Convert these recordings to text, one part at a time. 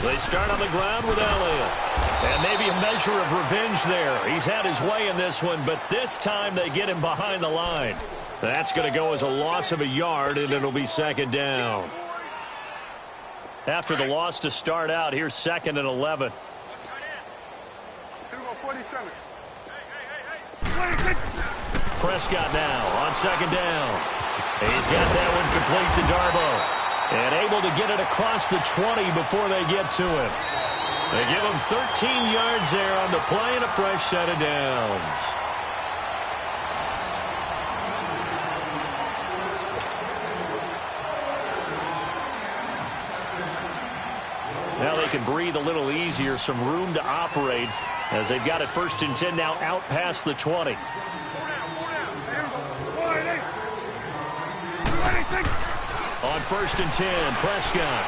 They start on the ground with Elliott. And maybe a measure of revenge there. He's had his way in this one, but this time they get him behind the line. That's going to go as a loss of a yard, and it'll be second down. After the loss to start out, here's 2nd and 11. Prescott now on 2nd down. He's got that one complete to Darboh. And able to get it across the 20 before they get to him. They give him 13 yards there on the play and a fresh set of downs. Now they can breathe a little easier, some room to operate as they've got it 1st and 10 now out past the 20. On 1st and 10, Prescott.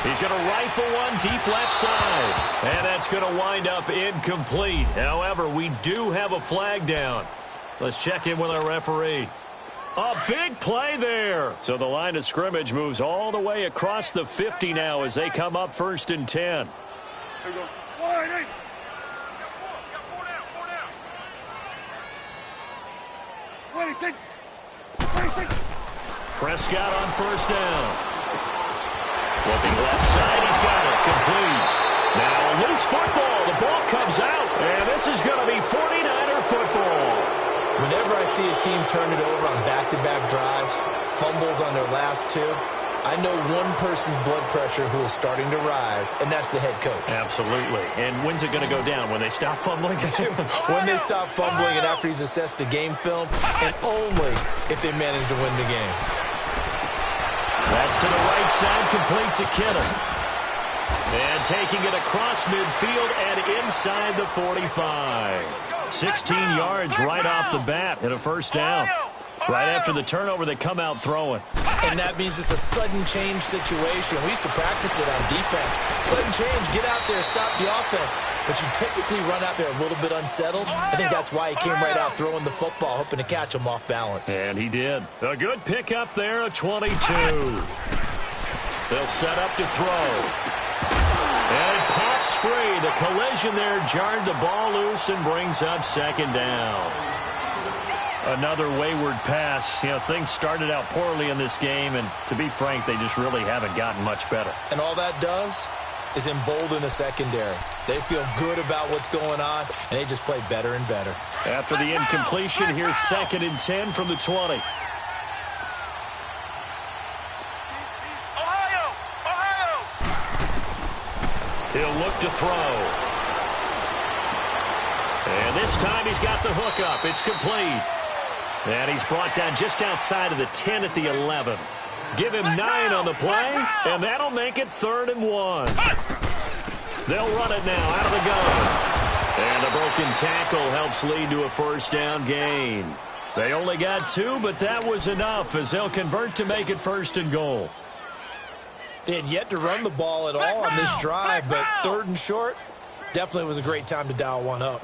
He's going to rifle one deep left side. And that's going to wind up incomplete. However, we do have a flag down. Let's check in with our referee. A big play there. So the line of scrimmage moves all the way across the 50 now as they come up 1st and 10. Prescott on 1st down. Looking left side, he's got it. Complete. Now loose football. The ball comes out. And this is going to be 49er football. Whenever I see a team turn it over on back-to-back drives, fumbles on their last 2, I know one person's blood pressure who is starting to rise, and that's the head coach. Absolutely. And when's it going to go down? When they stop fumbling? When they stop fumbling and after he's assessed the game film, and only if they manage to win the game. That's to the right side, complete to Kittle. And taking it across midfield and inside the 45. 16 yards right off the bat and a 1st down. Right after the turnover, they come out throwing. And that means it's a sudden change situation. We used to practice it on defense. Sudden change, get out there, stop the offense. But you typically run out there a little bit unsettled. I think that's why he came right out throwing the football, hoping to catch him off balance. And he did. A good pickup there, a 22. They'll set up to throw. And it pops free. The collision there jarred the ball loose and brings up 2nd down. Another wayward pass. You know, things started out poorly in this game, and to be frank, they just really haven't gotten much better. And all that does is embolden the secondary. They feel good about what's going on, and they just play better and better. After the incompletion, here's 2nd and 10 from the 20. He'll look to throw. And this time he's got the hook up. It's complete. And he's brought down just outside of the 10 at the 11. Give him 9 on the play, and that'll make it 3rd and 1. They'll run it now out of the gun. And the broken tackle helps lead to a 1st down gain. They only got 2, but that was enough as they'll convert to make it 1st and goal. They had yet to run the ball at all on this drive, but 3rd and short definitely was a great time to dial one up.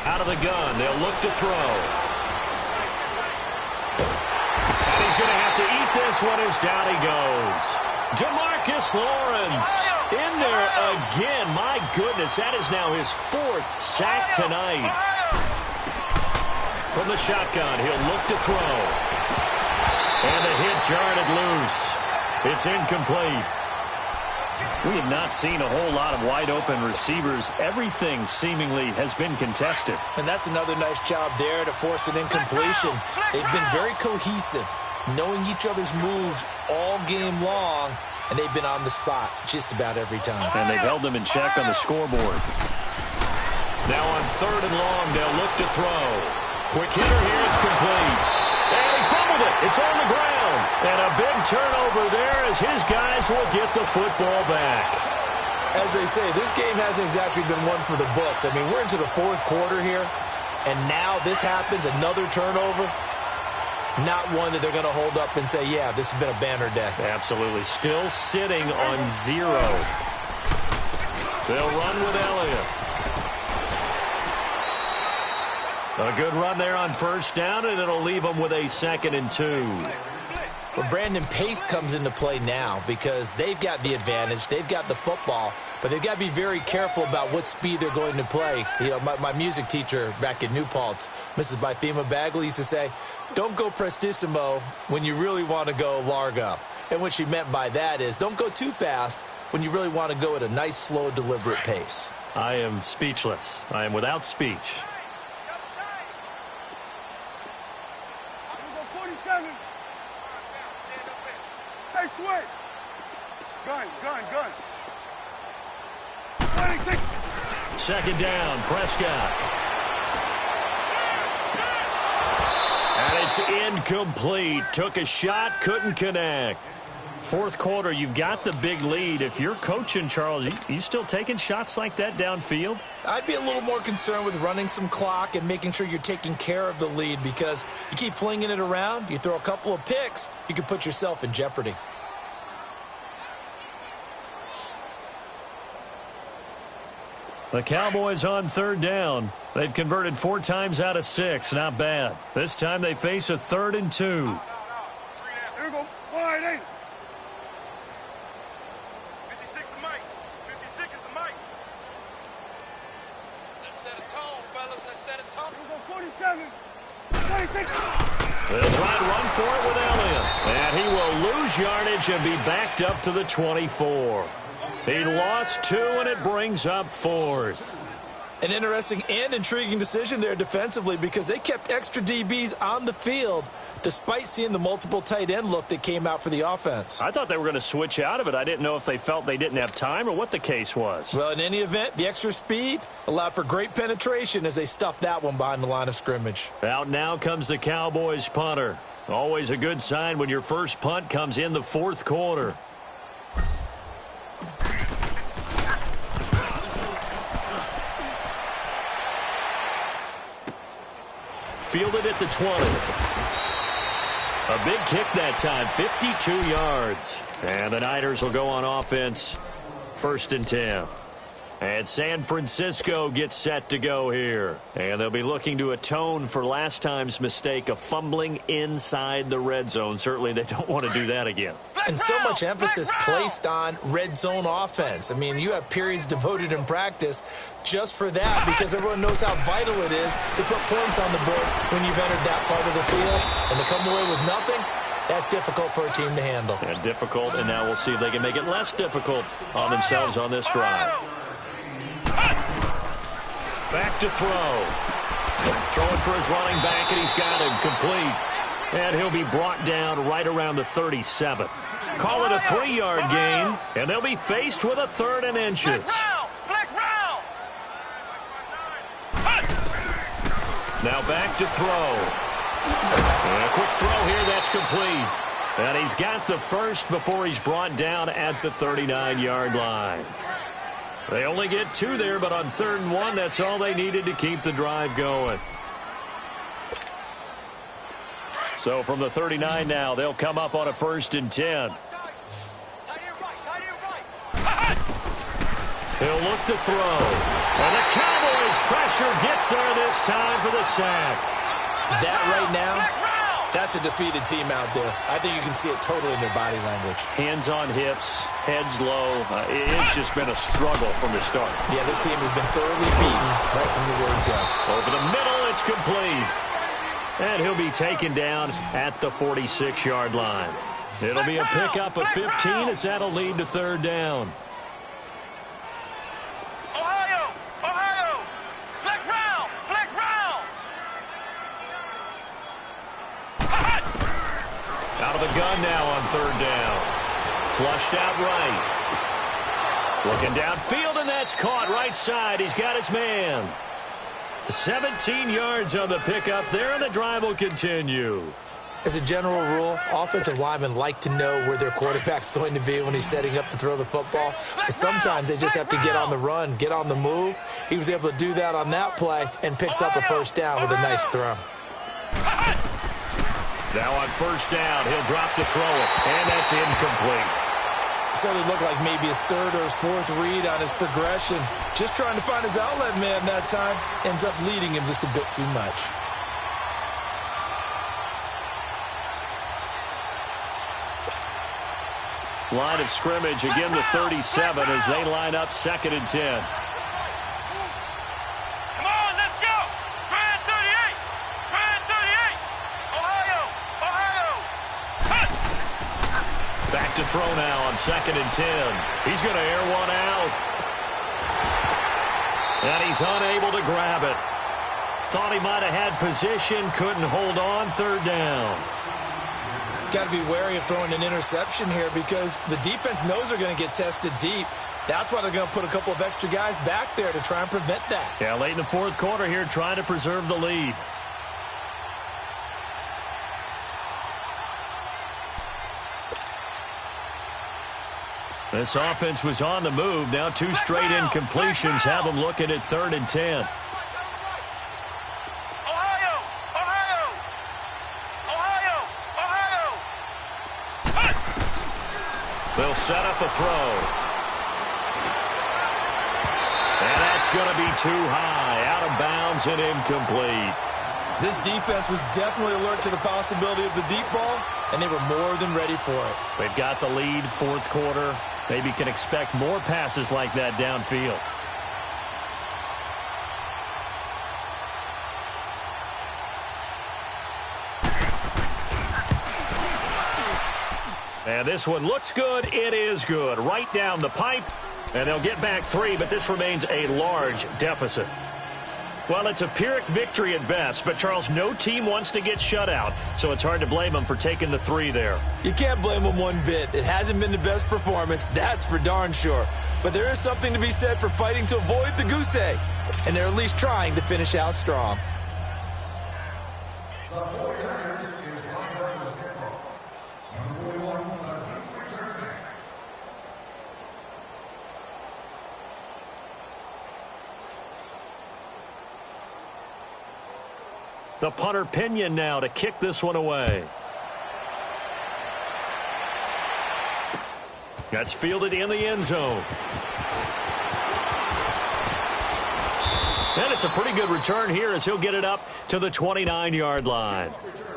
Out of the gun, they'll look to throw. And he's going to have to eat this one as down he goes. Demarcus Lawrence in there again. My goodness, that is now his 4th sack tonight. From the shotgun, he'll look to throw. And the hit jarred it loose. It's incomplete. We have not seen a whole lot of wide-open receivers. Everything seemingly has been contested. And that's another nice job there to force an incompletion. They've been very cohesive, knowing each other's moves all game long, and they've been on the spot just about every time. And they've held them in check on the scoreboard. Now on 3rd and long, they'll look to throw. Quick hitter here, it's complete. And he fumbled it. It's on the ground. And a big turnover there as his guys will get the football back. As they say, this game hasn't exactly been one for the books. I mean, we're into the 4th quarter here, and now this happens, another turnover. Not one that they're going to hold up and say, yeah, this has been a banner day. Absolutely. Still sitting on 0. They'll run with Elliott. A good run there on 1st down, and it'll leave them with a 2nd and 2. Well, Brandon, pace comes into play now because they've got the advantage. They've got the football, but they've got to be very careful about what speed they're going to play. You know, my music teacher back in New Paltz, Mrs. Bythema Bagley, used to say, don't go prestissimo when you really want to go largo. And what she meant by that is don't go too fast when you really want to go at a nice, slow, deliberate pace. I am speechless. I am without speech. Gun. Second down, Prescott. And it's incomplete. Took a shot, couldn't connect. Fourth quarter, you've got the big lead. If you're coaching, Charles, you still taking shots like that downfield? I'd be a little more concerned with running some clock and making sure you're taking care of the lead, because you keep flinging it around, you throw a couple of picks, you can put yourself in jeopardy. The Cowboys on third down. They've converted 4 times out of 6. Not bad. This time they face a 3rd and 2. Here we go. Wide eight. 56 the mic. 56 is the mic. Let's set a tone, fellas. Let's set a tone. Here we go. 47. 26. They'll try and run for it with Elliott. And he will lose yardage and be backed up to the 24. He lost 2, and it brings up 4th. An interesting and intriguing decision there defensively, because they kept extra DBs on the field despite seeing the multiple tight end look that came out for the offense. I thought they were going to switch out of it. I didn't know if they felt they didn't have time or what the case was. Well, in any event, the extra speed allowed for great penetration as they stuffed that one behind the line of scrimmage. Out now comes the Cowboys punter. Always a good sign when your first punt comes in the 4th quarter. Fielded at the 20. A big kick that time, 52 yards. And the Niners will go on offense, 1st and 10. And San Francisco gets set to go here. And they'll be looking to atone for last time's mistake of fumbling inside the red zone. Certainly they don't want to do that again. And so much emphasis placed on red zone offense. I mean, you have periods devoted in practice just for that, because everyone knows how vital it is to put points on the board when you've entered that part of the field. And to come away with nothing, that's difficult for a team to handle. And difficult, and now we'll see if they can make it less difficult on themselves on this drive. Back to throw. Throwing for his running back, and he's got him complete. And he'll be brought down right around the 37. Call it a 3-yard gain, and they'll be faced with a 3rd and inches. Now back to throw. And a quick throw here, that's complete. And he's got the first before he's brought down at the 39-yard line. They only get 2 there, but on 3rd and 1, that's all they needed to keep the drive going. So from the 39 now, they'll come up on a 1st and 10. He'll look to throw. And the Cowboys pressure gets there this time for the sack. That right now, that's a defeated team out there. I think you can see it totally in their body language. Hands on hips, heads low. It's just been a struggle from the start. Yeah, this team has been thoroughly beaten right from the word go. Over the middle, it's complete. And he'll be taken down at the 46-yard line. It'll be a pickup of 15 as that'll lead to 3rd down. Ohio! Flex round! Out of the gun now on 3rd down. Flushed out right. Looking downfield, and that's caught right side. He's got his man. 17 yards on the pickup there, and the drive will continue. As a general rule, offensive linemen like to know where their quarterback's going to be when he's setting up to throw the football. But sometimes they just have to get on the run, get on the move. He was able to do that on that play and picks up a 1st down with a nice throw. Now on 1st down, he'll drop to throw it, and that's incomplete. Certainly looked like maybe his 3rd or his 4th read on his progression. Just trying to find his outlet man that time. Ends up leading him just a bit too much. line of scrimmage. Again, the 37 as they line up 2nd and 10. Come on, let's go. Grand 38. Grand 38. Ohio. Ohio. Cut. Back to throw now on 2nd and 10. He's going to air one out. And he's unable to grab it. Thought he might have had position, couldn't hold on. 3rd down. Got to be wary of throwing an interception here because the defense knows they're going to get tested deep. That's why they're going to put a couple of extra guys back there to try and prevent that. Yeah, late in the 4th quarter here, trying to preserve the lead. This offense was on the move. Now 2 straight incompletions have them looking at 3rd and 10. Ohio. Ohio. Ohio. Ohio. Cut. They'll set up a throw. And that's going to be too high. Out of bounds and incomplete. This defense was definitely alert to the possibility of the deep ball, and they were more than ready for it. They've got the lead, 4th quarter. Maybe can expect more passes like that downfield. And this one looks good. It is good. Right down the pipe. And they'll get back 3, but this remains a large deficit. Well, it's a Pyrrhic victory at best, but, Charles, no team wants to get shut out, so it's hard to blame them for taking the 3 there. You can't blame them one bit. It hasn't been the best performance, that's for darn sure. But there is something to be said for fighting to avoid the goose egg, and they're at least trying to finish out strong. The punter Pinion now to kick this one away. That's fielded in the end zone. And it's a pretty good return here as he'll get it up to the 29-yard line.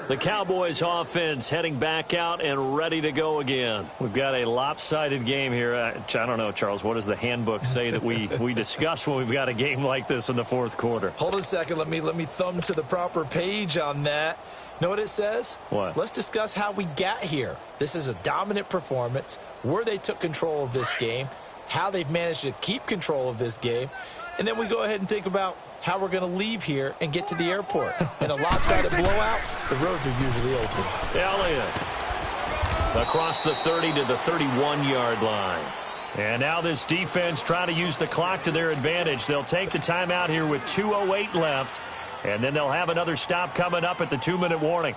The Cowboys offense heading back out and ready to go again. We've got a lopsided game here. I don't know, Charles, what does the handbook say that we discuss when we've got a game like this in the 4th quarter? Hold on a second. Let me thumb to the proper page on that. Know what it says? What? Let's discuss how we got here. This is a dominant performance, where they took control of this game, how they've managed to keep control of this game, and then we go ahead and think about how we're going to leave here and get to the airport. In a lopsided blowout, the roads are usually open. Elliott across the 30 to the 31-yard line. And now this defense trying to use the clock to their advantage. They'll take the timeout here with 2:08 left, and then they'll have another stop coming up at the 2-minute warning.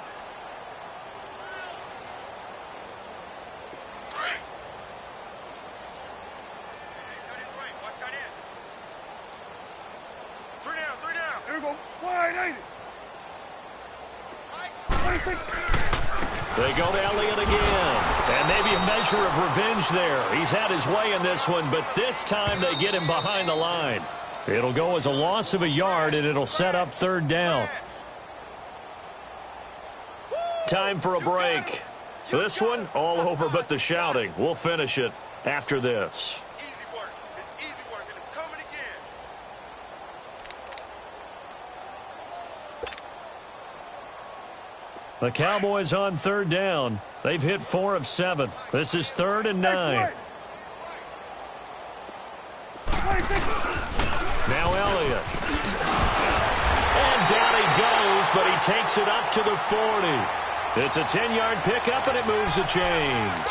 They go to Elliott again. And maybe a measure of revenge there. He's had his way in this one, but this time they get him behind the line. It'll go as a loss of a yard, and it'll set up 3rd down. Time for a break. This one, all over but the shouting. We'll finish it after this. Easy work. It's easy work, and it's coming again. The Cowboys on 3rd down. They've hit 4 of 7. This is 3rd and 9. Now Elliott. And down he goes, but he takes it up to the 40. It's a 10-yard pickup, and it moves the chains.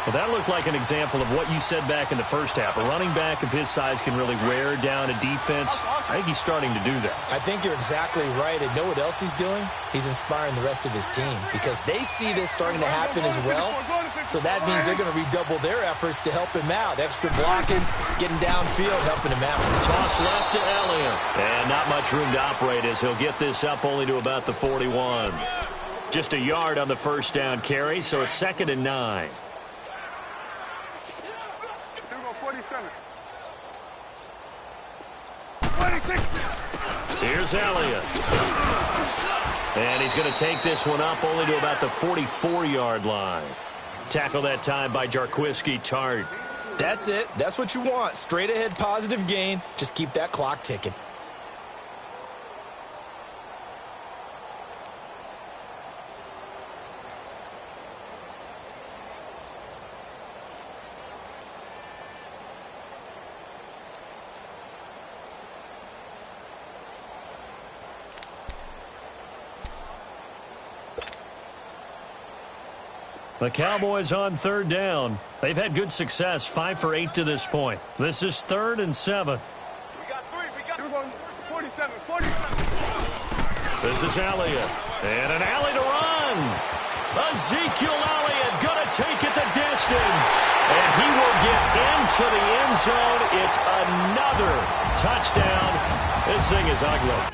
Well, that looked like an example of what you said back in the first half. A running back of his size can really wear down a defense. I think he's starting to do that. I think you're exactly right. And know what else he's doing? He's inspiring the rest of his team because they see this starting to happen as well. So that means they're going to redouble their efforts to help him out. Extra blocking, getting downfield, helping him out. Toss left to Elliott. And not much room to operate as he'll get this up only to about the 41. Just a yard on the first down carry, so it's 2nd and 9. 47. Here's Elliott. And he's going to take this one up only to about the 44-yard line. Tackle that time by Jarquiski Tart. That's it. That's what you want. Straight ahead positive gain. Just keep that clock ticking. The Cowboys on third down. They've had good success, 5 for 8 to this point. This is 3rd and 7. We got 3. We got 47. This is Elliott. And an alley to run. Ezekiel Elliott going to take it the distance. And he will get into the end zone. It's another touchdown. This thing is ugly.